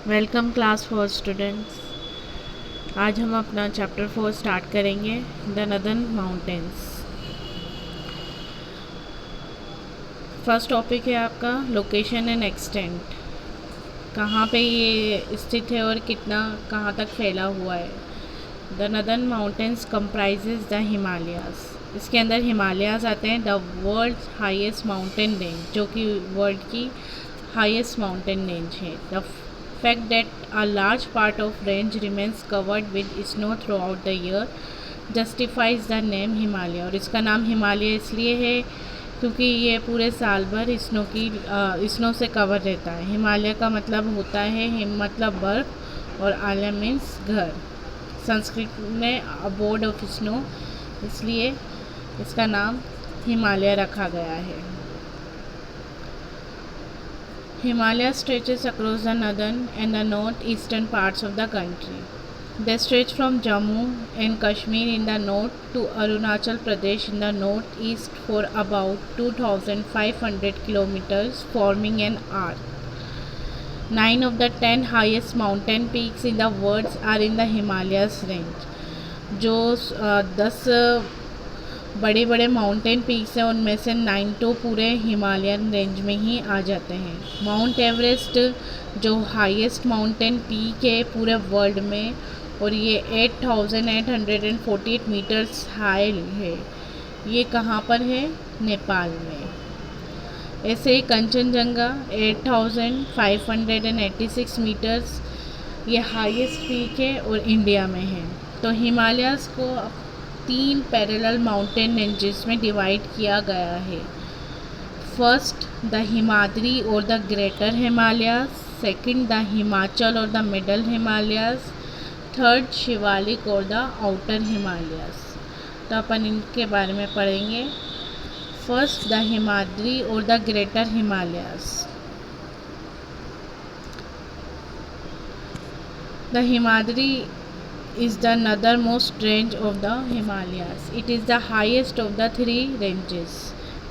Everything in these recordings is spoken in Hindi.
Welcome class 4 students. आज हम अपना चैप्टर 4 स्टार्ट करेंगे, the northern mountains. First topic है आपका लोकेशन एंड एक्सटेंट। कहाँ पे ये स्थित है और कितना कहाँ तक फैला हुआ है। The northern mountains comprises the Himalayas. इसके अंदर हिमालयाज़ आते हैं। The world's highest mountain range, जो कि वर्ल्ड की हाईएस्ट माउंटेन रेंज है। The fact that a large part of range remains covered with snow throughout the year justifies the name Himalaya। और इसका नाम हिमालय इसलिए है क्योंकि ये पूरे साल भर स्नो से कवर रहता है। हिमालय का मतलब होता है हिम मतलब बर्फ़ और आलय मीन्स घर। संस्कृत में अबोर्ड ऑफ स्नो, इसलिए इसका नाम हिमालय रखा गया है। Himalaya stretches across the northern and the northeastern parts of the country. They stretch from Jammu and Kashmir in the north to Arunachal Pradesh in the northeast for about 2,500 kilometers, forming an arc. 9 of the 10 highest mountain peaks in the world are in the Himalayas range. जो 10 बड़े बड़े माउंटेन पीक्स हैं, उनमें से 9 तो पूरे हिमालयन रेंज में ही आ जाते हैं। माउंट एवरेस्ट जो हाईएस्ट माउंटेन पीक है पूरे वर्ल्ड में, और ये 8,848 मीटर्स हाई है। ये कहाँ पर है? नेपाल में। ऐसे ही कंचनजंगा 8,586 मीटर्स, ये हाईएस्ट पीक है और इंडिया में है। तो हिमालयाज़ को 3 पैरेलल माउंटेन रेंजेस में डिवाइड किया गया है। फर्स्ट द हिमाद्री और the greater Himalayas, second the Himachal और the middle Himalayas, third Shivalik और द आउटर हिमालयाज। तो अपन इनके बारे में पढ़ेंगे। फर्स्ट द हिमाद्री और the greater Himalayas. The Himadri is the northernmost range of the Himalayas. It is the highest of the 3 ranges.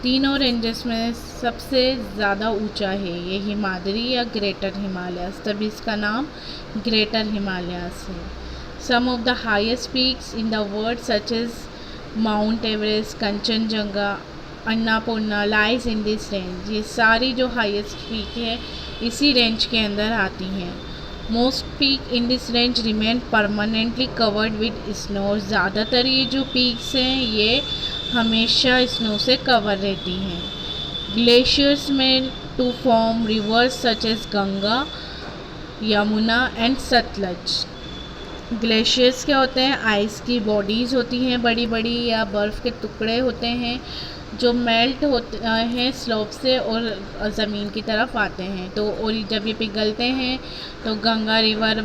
तीनों रेंजेस में सबसे ज़्यादा ऊंचा है ये हिमाद्री या ग्रेटर हिमालयास, तभी इसका नाम ग्रेटर हिमालयास है। Some of the highest peaks in the world such as mount Everest, Kanchenjunga, Annapurna lies in this range. ये सारी जो हाईएस्ट पीक है इसी रेंज के अंदर आती हैं। Most peak in this range remain permanently covered with snow. ज़्यादातर ये जो पीक्स हैं ये हमेशा स्नो से कवर रहती हैं। ग्लेशियर्स में to form rivers such as Ganga, Yamuna and Sutlej. Glaciers क्या होते हैं? आइस की बॉडीज़ होती हैं बड़ी बड़ी, या बर्फ़ के टुकड़े होते हैं जो मेल्ट होते हैं स्लोप से और ज़मीन की तरफ आते हैं। तो और जब ये पिघलते हैं तो गंगा रिवर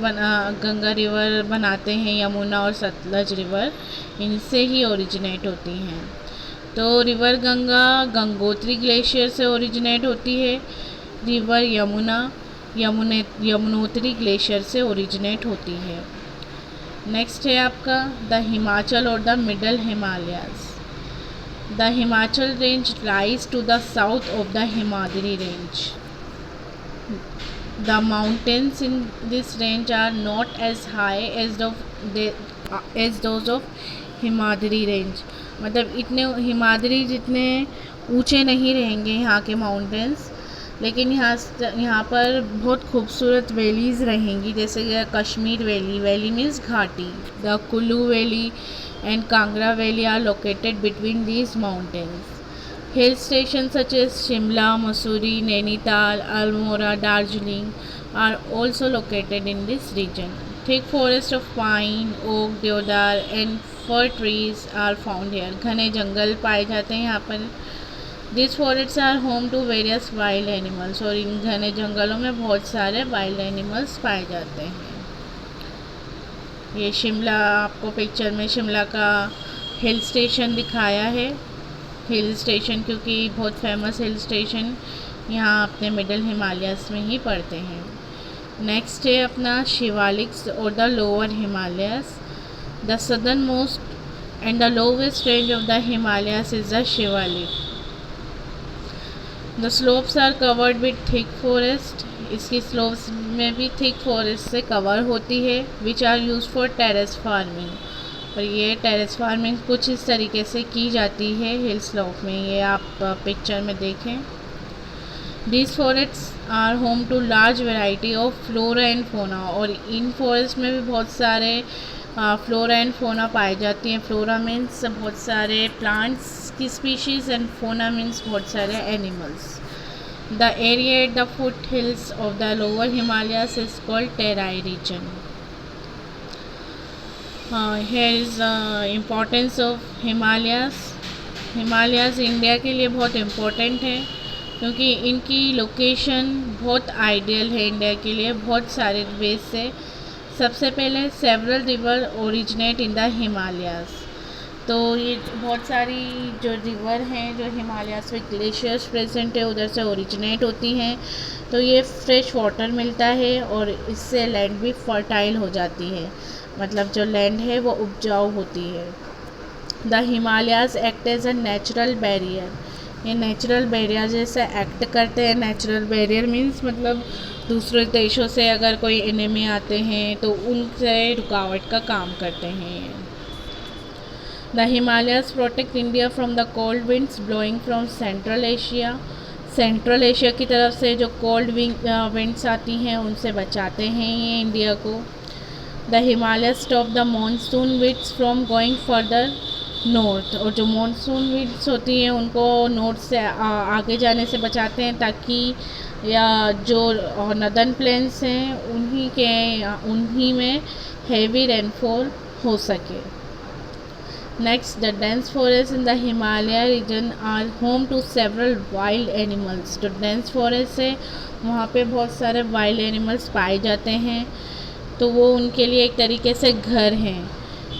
बनाते हैं। यमुना और सतलज रिवर इनसे ही ओरिजिनेट होती हैं। तो रिवर गंगा गंगोत्री ग्लेशियर से ओरिजिनेट होती है। रिवर यमुनोत्री ग्लेशियर से ओरिजिनेट होती है। नेक्स्ट है आपका द हिमाचल और the middle Himalayas. The Himachal range lies to the south of the Himadri range. The mountains in this range are not as high as those of Himadri range. मतलब इतने हिमाद्री जितने ऊंचे नहीं रहेंगे यहाँ के माउंटेन्स, लेकिन यहाँ पर बहुत खूबसूरत वैलीज़ रहेंगी, जैसे कश्मीर वैली, वैली मीन्स घाटी। The Kullu valley and Kangra Valley are located between these mountains. Hill stations such as Shimla, Mussoorie, Nainital, Almora, Darjeeling are also located in this region. Thick forests of pine, oak, deodar and fir trees are found here. घने जंगल पाए जाते हैं यहाँ पर। These forests are home to various wild animals। और इन घने जंगलों में बहुत सारे वाइल्ड एनिमल्स पाए जाते हैं। ये शिमला, आपको पिक्चर में शिमला का हिल स्टेशन दिखाया है। हिल स्टेशन क्योंकि बहुत फेमस हिल स्टेशन यहाँ अपने मिडल हिमालयास में ही पड़ते हैं। नेक्स्ट है अपना शिवालिक्स और the lower Himalayas. The southernmost and the lowest range of the Himalayas is the Shivalik. The slopes are covered with thick forest, इसकी स्लोप्स में भी थिक फॉरेस्ट से कवर होती है, which are use for terrace farming, और ये टेरेस फार्मिंग कुछ इस तरीके से की जाती है हिल स्लोप में, ये आप पिक्चर में देखें। These forests are home to large variety of flora and fauna, और इन फॉरेस्ट में भी बहुत सारे फ्लोरा एंड फोना पाई जाती हैं। फ्लोरा मीन्स बहुत सारे प्लांट्स की स्पीशीज़ एंड फोना मीन्स बहुत सारे animals. The area at the foot hills of the lower Himalayas is called Terai region. Here is importance of Himalayas. Himalayas India के लिए बहुत इम्पोर्टेंट है क्योंकि इनकी लोकेशन बहुत आइडियल है इंडिया के लिए बहुत सारे वेज से। सबसे पहले several river originate in the Himalayas, तो ये बहुत सारी जो रिवर हैं जो हिमालयास में ग्लेशियर्स प्रेजेंट है उधर से ओरिजिनेट होती हैं, तो ये फ्रेश वाटर मिलता है और इससे लैंड भी फर्टाइल हो जाती है, मतलब जो लैंड है वो उपजाऊ होती है। The Himalayas act as a natural barrier, ये नेचुरल बैरियर जैसे एक्ट करते हैं। नेचुरल बैरियर मीन्स मतलब दूसरे देशों से अगर कोई एनिमी आते हैं तो उनसे रुकावट का काम करते हैं। The Himalayas protect India from the cold winds blowing from central Asia, central Asia की तरफ से जो कोल्ड विंड्स आती हैं उनसे बचाते हैं ये इंडिया को। The Himalayas stop the monsoon winds from going further north, और जो मॉनसून विंड्स होती हैं उनको नॉर्थ से आगे जाने से बचाते हैं ताकि या जो नदर्न प्लेन्स हैं उन्हीं में हेवी रेनफॉल हो सके। Next, the dense forest in the Himalaya region are home to several wild animals, जो डेंस फॉरेस्ट है वहाँ पे बहुत सारे वाइल्ड एनिमल्स पाए जाते हैं, तो वो उनके लिए एक तरीके से घर हैं।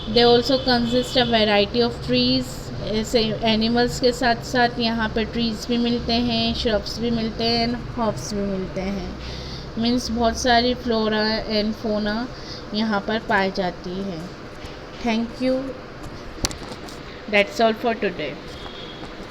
They also consist a variety of trees, ऐसे एनिमल्स के साथ साथ यहाँ पे ट्रीज़ भी मिलते हैं, श्रब्स भी मिलते हैं एंड हर्ब्स भी मिलते हैं, मीन्स बहुत सारी फ्लोरा एंड फोना यहाँ पर पाई जाती है। Thank you, that's all for today.